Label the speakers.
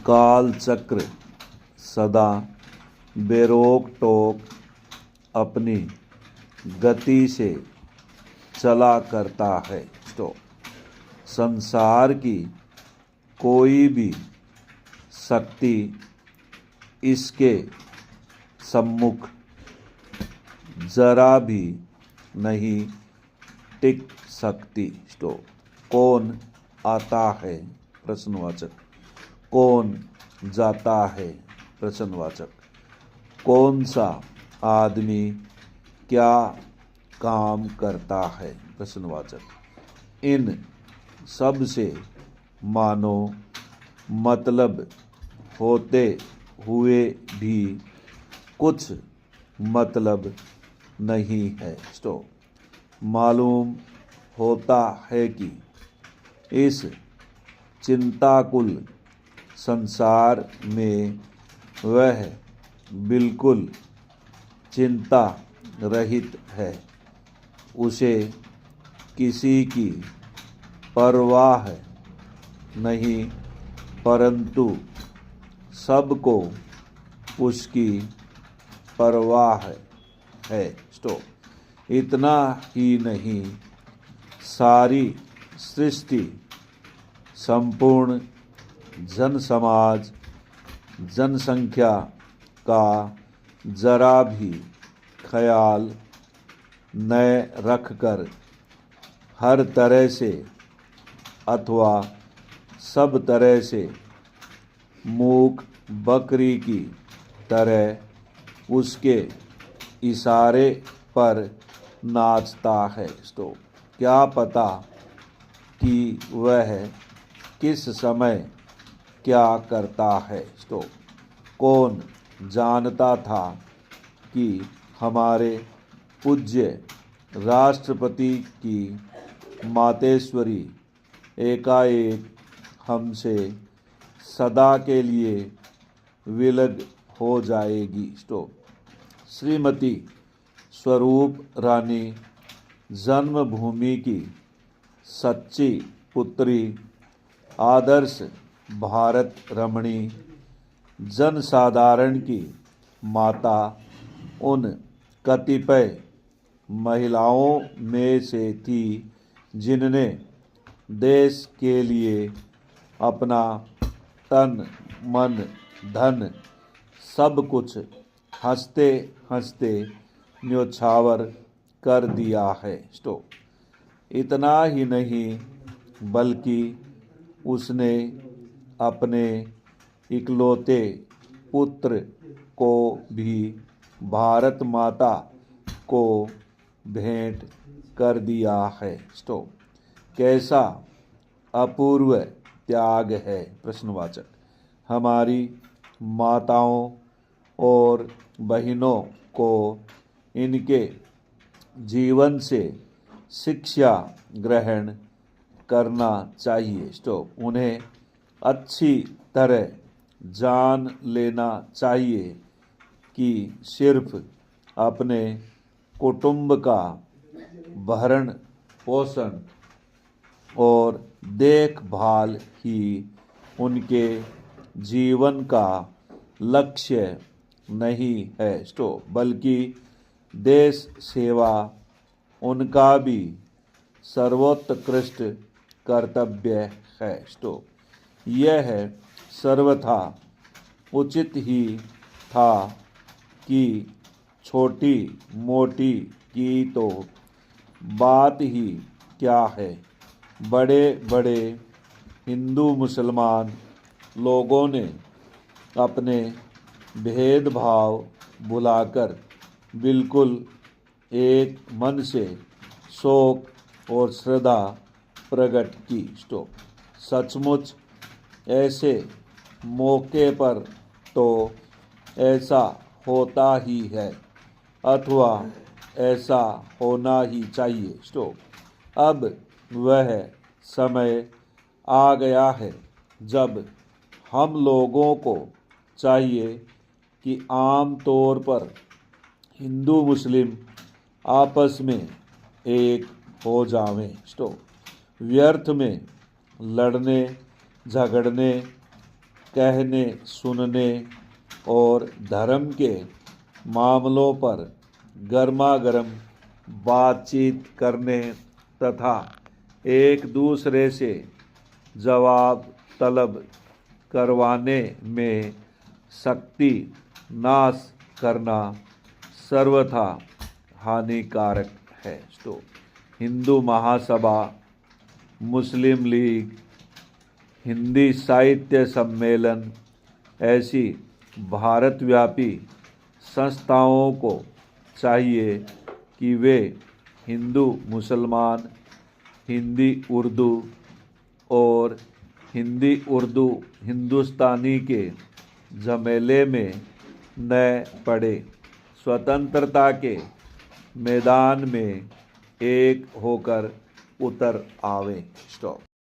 Speaker 1: काल चक्र सदा बेरोक टोक अपनी गति से चला करता है। तो संसार की कोई भी शक्ति इसके सम्मुख जरा भी नहीं टिक सकती। तो कौन आता है प्रश्नवाचक, कौन जाता है प्रश्नवाचक, कौन सा आदमी क्या काम करता है प्रश्नवाचक। इन सब से मानो मतलब होते हुए भी कुछ मतलब नहीं है। तो मालूम होता है कि इस चिंताकुल संसार में वह बिल्कुल चिंता रहित है। उसे किसी की परवाह नहीं, परंतु सबको उसकी परवाह है। तो इतना ही नहीं, सारी सृष्टि, संपूर्ण जन समाज, जनसंख्या का जरा भी ख्याल न रखकर हर तरह से अथवा सब तरह से मूक बकरी की तरह उसके इशारे पर नाचता है। तो क्या पता कि वह किस समय क्या करता है। तो कौन जानता था कि हमारे पूज्य राष्ट्रपति की मातेश्वरी एकाएक हमसे सदा के लिए विलग हो जाएगी। तो श्रीमती स्वरूप रानी जन्मभूमि की सच्ची पुत्री, आदर्श भारत रमणी, जनसाधारण की माता उन कतिपय महिलाओं में से थी जिनने देश के लिए अपना तन मन धन सब कुछ हंसते हंसते न्योछावर कर दिया है। तो इतना ही नहीं, बल्कि उसने अपने इकलौते पुत्र को भी भारत माता को भेंट कर दिया है। तो कैसा अपूर्व त्याग है प्रश्नवाचक। हमारी माताओं और बहनों को इनके जीवन से शिक्षा ग्रहण करना चाहिए। तो उन्हें अच्छी तरह जान लेना चाहिए कि सिर्फ अपने कुटुंब का भरण पोषण और देखभाल ही उनके जीवन का लक्ष्य नहीं है। तो बल्कि देश सेवा उनका भी सर्वोत्कृष्ट कर्तव्य है। तो यह सर्वथा उचित ही था कि छोटी मोटी की तो बात ही क्या है, बड़े बड़े हिंदू मुसलमान लोगों ने अपने भेदभाव भुलाकर बिल्कुल एक मन से शोक और श्रद्धा प्रकट की। तो सचमुच ऐसे मौके पर तो ऐसा होता ही है, अथवा ऐसा होना ही चाहिए। तो अब वह समय आ गया है जब हम लोगों को चाहिए कि आम तौर पर हिंदू मुस्लिम आपस में एक हो जावें। तो व्यर्थ में लड़ने झगड़ने कहने सुनने और धर्म के मामलों पर गर्मागर्म बातचीत करने तथा एक दूसरे से जवाब तलब करवाने में शक्ति नाश करना सर्वथा हानिकारक है। तो हिंदू महासभा, मुस्लिम लीग, हिंदी साहित्य सम्मेलन ऐसी भारतव्यापी संस्थाओं को चाहिए कि वे हिंदू मुसलमान, हिंदी उर्दू और हिंदी उर्दू हिंदुस्तानी के झमेले में न पड़े, स्वतंत्रता के मैदान में एक होकर उतर आवे। स्टॉप।